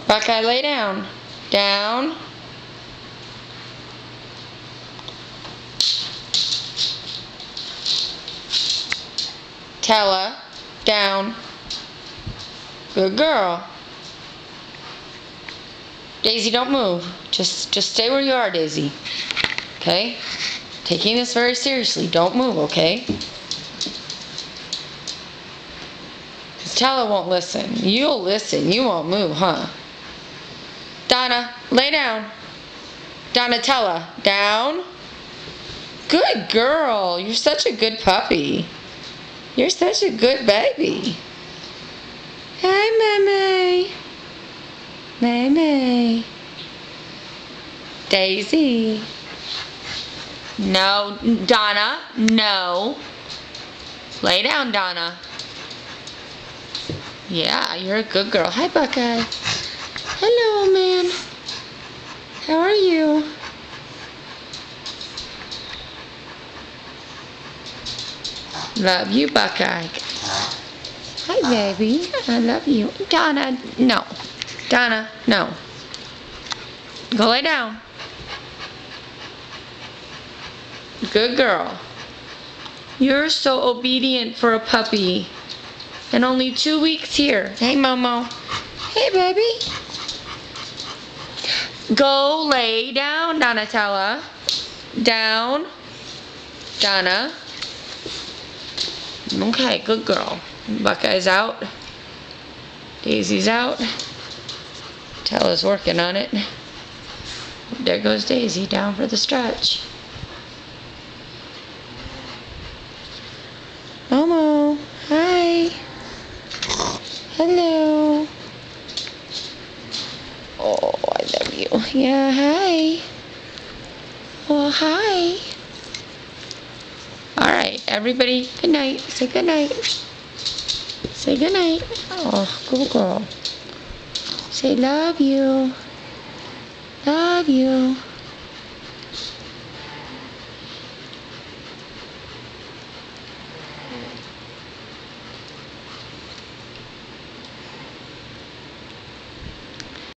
Buckeye, lay down. Down. Tella, down. Good girl. Daisy, don't move. Just stay where you are, Daisy. Okay? Taking this very seriously. Don't move, okay? Because Tella won't listen. You'll listen. You won't move, huh? Donna, lay down. Donatella, down. Good girl. You're such a good puppy. You're such a good baby. Hi, Meme. Meme. Daisy. No, Donna, no. Lay down, Donna. Yeah, you're a good girl. Hi, Buckeye. Hello, old man. How are you? Love you, Buckeye. Hi, baby. I love you. Donna, no. Donna, no. Go lay down. Good girl. You're so obedient for a puppy. And only 2 weeks here. Hey, Momo. Hey, baby. Go lay down, Donatella. Down. Donna. Okay, good girl. Buckeye's out. Daisy's out. Tella's working on it. There goes Daisy down for the stretch. Momo, hi. Hello. Oh, I love you. Yeah, hi. Well, hi. All right, everybody, good night. Say good night. Say good night. Oh, good girl. Say love you. Love you.